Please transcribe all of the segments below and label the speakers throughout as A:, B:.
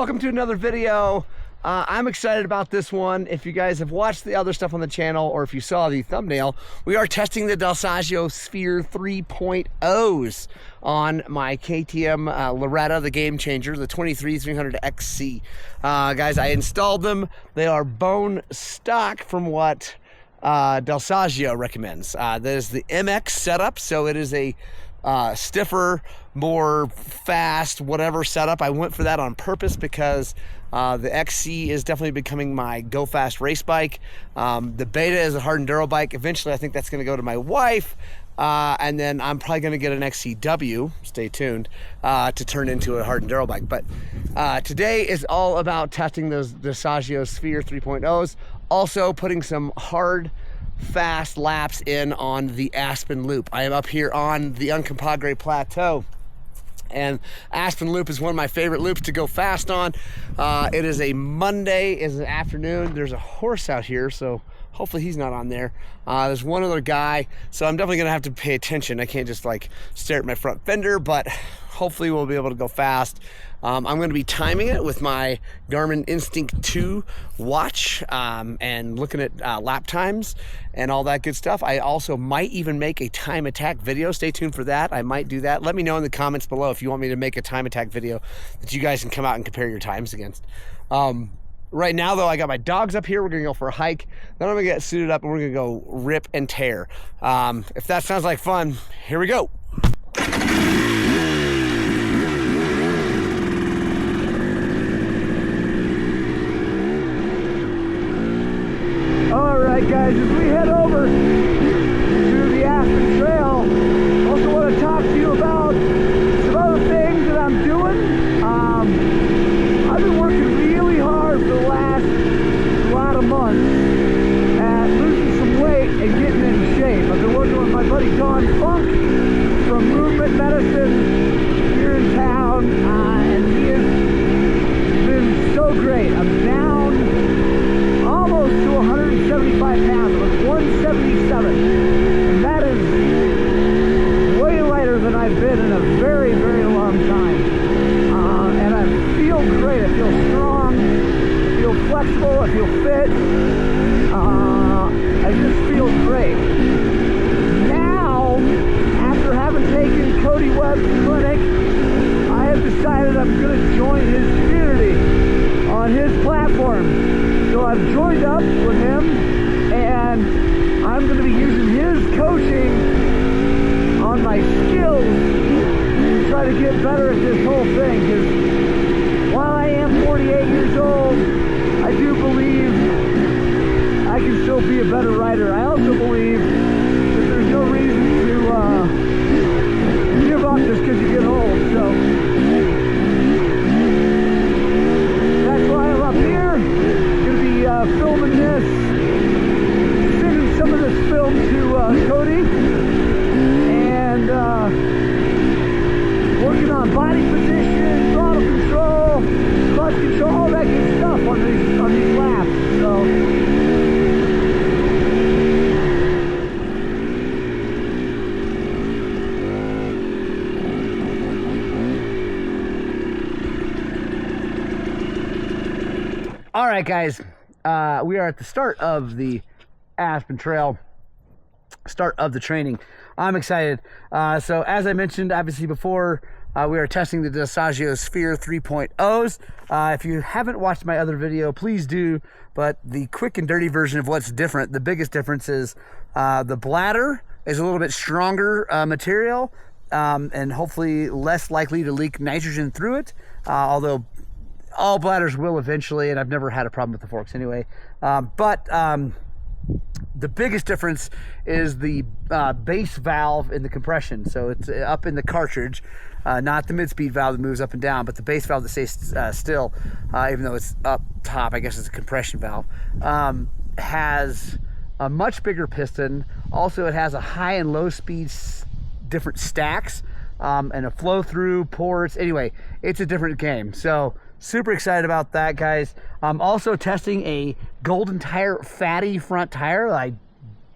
A: welcome to another video. I'm excited about this one. If you guys have watched the other stuff on the channel, or if you saw the thumbnail, we are testing the Dal Soggio Sphere 3.0s on my KTM Loretta, the game changer, the 23-300 XC. Guys, I installed them. They are bone stock from what Dal Soggio recommends. That is the MX setup, so it is a stiffer, more fast, whatever setup. I went for that on purpose because the XC is definitely becoming my go fast race bike. The Beta is a hard enduro bike. Eventually I think that's going to go to my wife, and then I'm probably going to get an XCW, stay tuned, to turn into a hard enduro bike. But today is all about testing those Dal Soggio Sphere 3.0s, also putting some hard fast laps in on the Aspen Loop. I am up here on the Uncompahgre Plateau, and Aspen Loop is one of my favorite loops to go fast on. It is a Monday, it's an afternoon. There's a horse out here, so hopefully he's not on there. There's one other guy, so I'm definitely gonna have to pay attention. I can't just like stare at my front fender, but hopefully we'll be able to go fast. I'm going to be timing it with my Garmin Instinct 2 watch, and looking at lap times and all that good stuff. I also might even make a time attack video. Stay tuned for that. I might do that. Let me know in the comments below if you want me to make a time attack video that you guys can come out and compare your times against. Right now though, I got my dogs up here. We're gonna go for a hike. Then I'm gonna get suited up and we're gonna go rip and tear. If that sounds like fun, here we go. Alright guys, as we head over to the Aspen Trail, I also want to talk to you about some other things that I'm doing. I've been working really hard for the last lot of months at losing some weight and getting in shape. I've been working with my buddy Don Funk from Movement Medicine here in town, and he has been so great. I'm down almost to 175 pounds. It was 177, and that is way lighter than I've been in a very, very long time. And I feel great. I feel strong. I feel flexible. I feel fit. I just feel great. Now, after having taken Cody Webb's clinic, I have decided I'm going to join his community on his platform. So I've joined up with him, and I'm going to be using his coaching on my skills to try to get better at this whole thing. Because while I am 48 years old, I do believe I can still be a better rider. I also believe that there's no reason to give up just because you get old. So that's why I'm up here. Filming this, sending some of this film to Cody, and working on body position, throttle control, clutch control, all that good stuff on these laps. So all right, guys. We are at the start of the Aspen Trail, start of the training. I'm excited. So as I mentioned, obviously before, we are testing the Dal Soggio Sphere 3.0s. If you haven't watched my other video, please do. But the quick and dirty version of what's different, the biggest difference is the bladder is a little bit stronger material, and hopefully less likely to leak nitrogen through it, although all bladders will eventually, and I've never had a problem with the forks anyway. But the biggest difference is the base valve in the compression. So it's up in the cartridge, not the mid-speed valve that moves up and down, but the base valve that stays still, even though it's up top, I guess it's a compression valve, has a much bigger piston. Also, it has a high and low speed different stacks, and a flow through ports. Anyway, it's a different game. So super excited about that, guys. I'm also testing a Golden Tire fatty front tire that I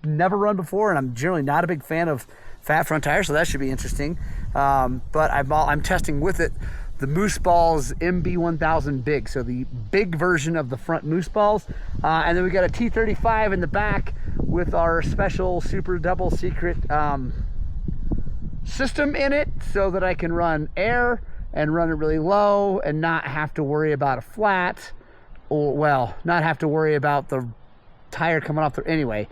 A: never run before, and I'm generally not a big fan of fat front tires, so that should be interesting. But I'm testing with it the Moose Balls MB1000 Big, so the big version of the front Moose Balls. And then we got a T35 in the back with our special super double secret system in it, so that I can run air and run it really low and not have to worry about a flat, or, well, not have to worry about the tire coming off the, anyway,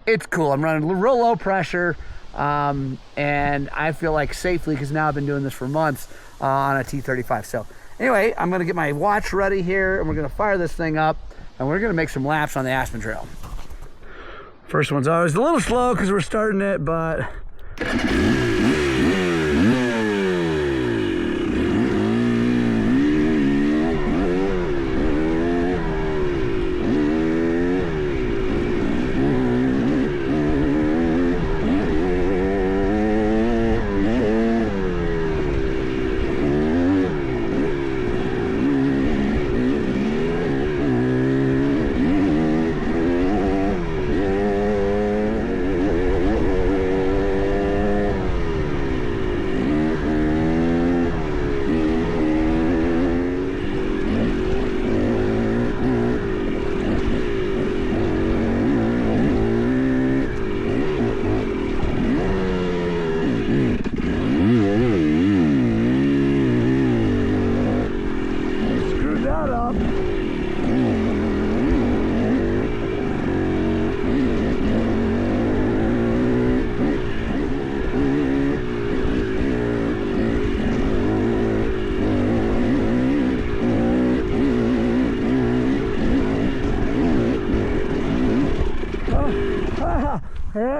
A: it's cool. I'm running real low pressure, and I feel like safely, because now I've been doing this for months on a T35. So anyway, I'm gonna get my watch ready here, and we're gonna fire this thing up, and we're gonna make some laps on the Aspen Trail. First one's always a little slow because we're starting it, but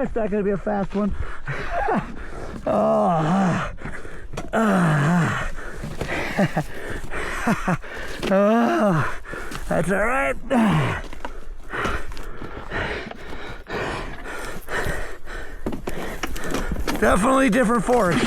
A: it's not gonna be a fast one. Oh. Oh, that's all right. Definitely different forks.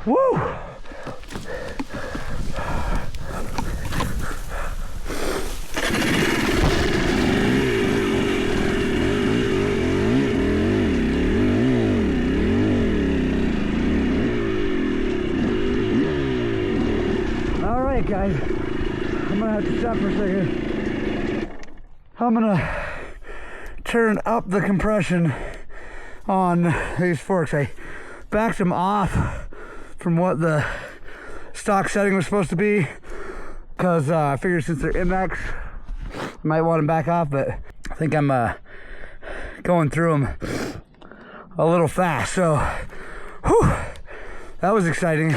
A: Woo! All right, guys, I'm gonna have to stop for a second. I'm gonna turn up the compression on these forks. I backed them off from what the stock setting was supposed to be, because I figured since they're MX, I might want them back off, but I think I'm going through them a little fast. So, whew, that was exciting.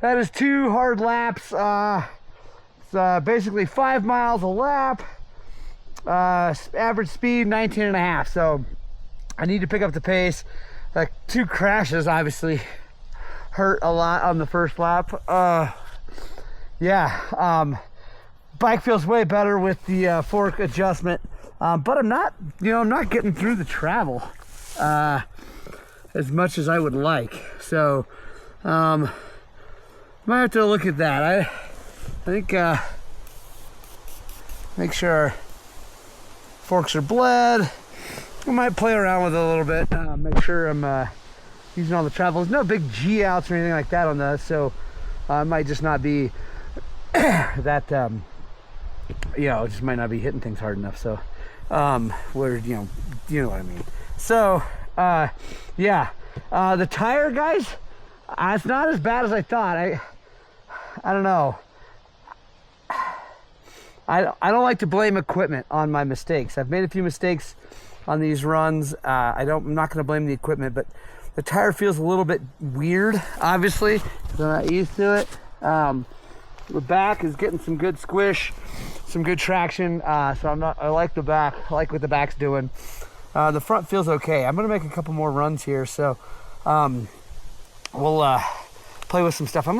A: That is 2 hard laps. It's basically 5 miles a lap. Average speed 19.5. So I need to pick up the pace. Like 2 crashes obviously hurt a lot on the first lap. Bike feels way better with the fork adjustment, but I'm not getting through the travel as much as I would like. So might have to look at that. I think make sure forks are bled. I might play around with it a little bit, make sure I'm using all the travel. There's no big G outs or anything like that on this, so it might just not be that it just might not be hitting things hard enough. So where you know what I mean. So the tire, guys, it's not as bad as I thought. I don't know. I don't like to blame equipment on my mistakes. I've made a few mistakes on these runs. I'm not going to blame the equipment, but the tire feels a little bit weird, obviously, because I'm not used to it. The back is getting some good squish, some good traction. So I like the back. I like what the back's doing. The front feels okay. I'm going to make a couple more runs here, so we'll play with some stuff. I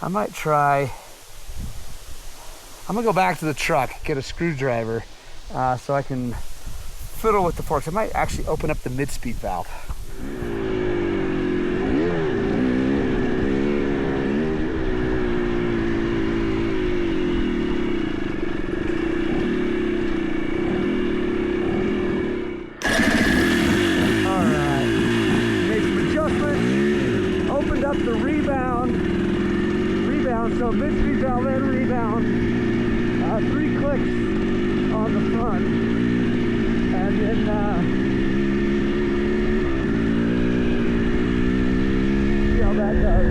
A: might try. I'm gonna go back to the truck, get a screwdriver, so I can fiddle with the forks. I might actually open up the mid-speed valve. All right, made some adjustments, opened up the rebound, so mid-speed valve and rebound. 3 clicks on the front, and then see how that does.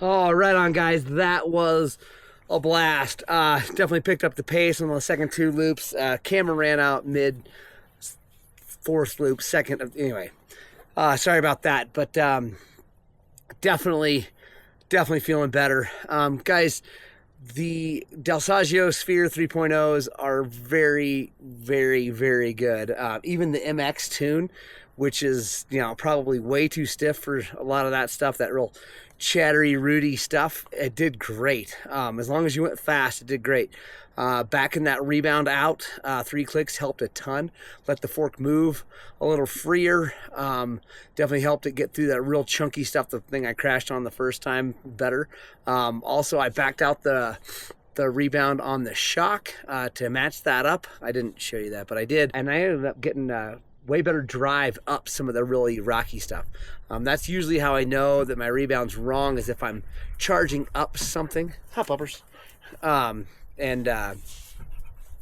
A: Oh, right on, guys. That was a blast. Definitely picked up the pace on the second 2 loops. Camera ran out mid 4th loop, anyway. Sorry about that, but definitely feeling better. Guys, the Dal Soggio Sphere 3.0s are very, very, very good. Even the MX tune, which is, you know, probably way too stiff for a lot of that stuff, that real chattery, rooty stuff, it did great. As long as you went fast, it did great. Back in that rebound out, 3 clicks helped a ton. Let the fork move a little freer. Definitely helped it get through that real chunky stuff, the thing I crashed on the first time, better. Also, I backed out the rebound on the shock to match that up. I didn't show you that, but I did. And I ended up getting way better drive up some of the really rocky stuff. That's usually how I know that my rebound's wrong, is if I'm charging up something. Hop uppers. And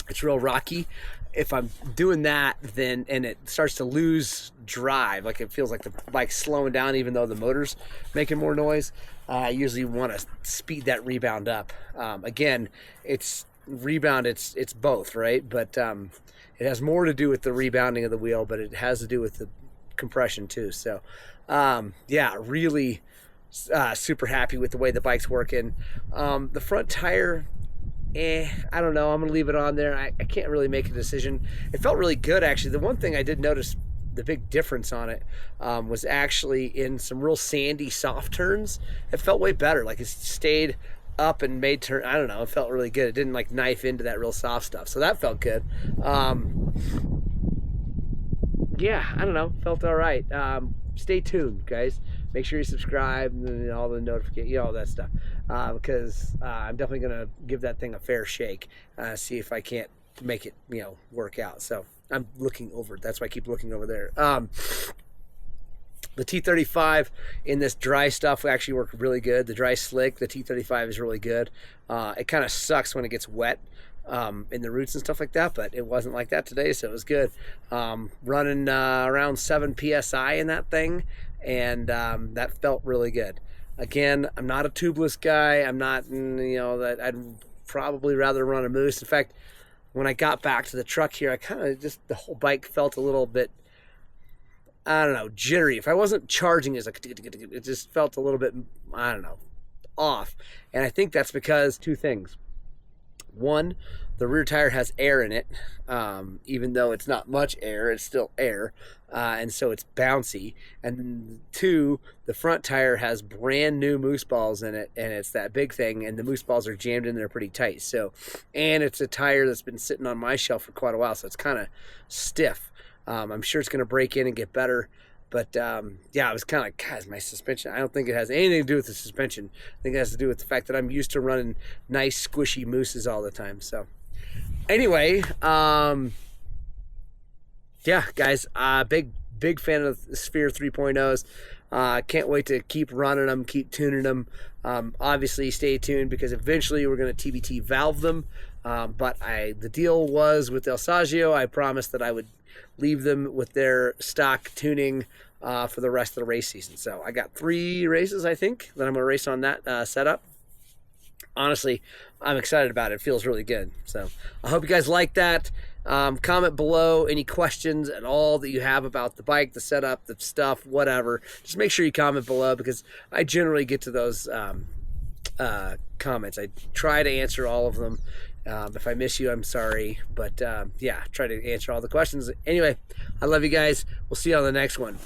A: it's real rocky. If I'm doing that, then, and it starts to lose drive, like it feels like the bike's slowing down even though the motor's making more noise, I usually want to speed that rebound up. Again, it's rebound, it's both, right? But it has more to do with the rebounding of the wheel, but it has to do with the compression too. So yeah, really super happy with the way the bike's working. The front tire, I don't know. I'm gonna leave it on there. I can't really make a decision. It felt really good, actually. The one thing I did notice, the big difference on it, was actually in some real sandy, soft turns. It felt way better. Like it stayed up and made turn. I don't know. It felt really good. It didn't like knife into that real soft stuff. So that felt good. Yeah, I don't know. Felt all right. Stay tuned, guys. Make sure you subscribe and all the notifications, all that stuff, because I'm definitely going to give that thing a fair shake, see if I can't make it, work out. So I'm looking over. That's why I keep looking over there. The T35 in this dry stuff actually worked really good. The dry slick, the T35 is really good. It kind of sucks when it gets wet in the roots and stuff like that, but it wasn't like that today, so it was good. Running around 7 PSI in that thing, and that felt really good. Again, I'm not a tubeless guy. I'm not, that I'd probably rather run a Moose. In fact, when I got back to the truck here, I kind of just, the whole bike felt a little bit, I don't know, jittery. If I wasn't charging, it just felt a little bit, I don't know, off. And I think that's because 2 things. One, the rear tire has air in it, even though it's not much air, it's still air, and so it's bouncy. And 2, the front tire has brand new moose balls in it, and it's that big thing, and the moose balls are jammed in there pretty tight. So, and it's a tire that's been sitting on my shelf for quite a while, so it's kind of stiff. I'm sure it's going to break in and get better. But yeah, I was kind of like, God, my suspension, I don't think it has anything to do with the suspension. I think it has to do with the fact that I'm used to running nice, squishy mooses all the time. So anyway, yeah, guys, big fan of the Sphere 3.0s. Can't wait to keep running them, keep tuning them. Obviously, stay tuned because eventually we're going to TBT valve them. But the deal was with Dal Soggio, I promised that I would leave them with their stock tuning for the rest of the race season. So I got 3 races, I think, that I'm going to race on that setup. Honestly, I'm excited about it. It feels really good. So I hope you guys like that. Comment below any questions at all that you have about the bike, the setup, the stuff, whatever. Just make sure you comment below because I generally get to those comments. I try to answer all of them. If I miss you, I'm sorry. But yeah, try to answer all the questions. Anyway, I love you guys. We'll see you on the next one.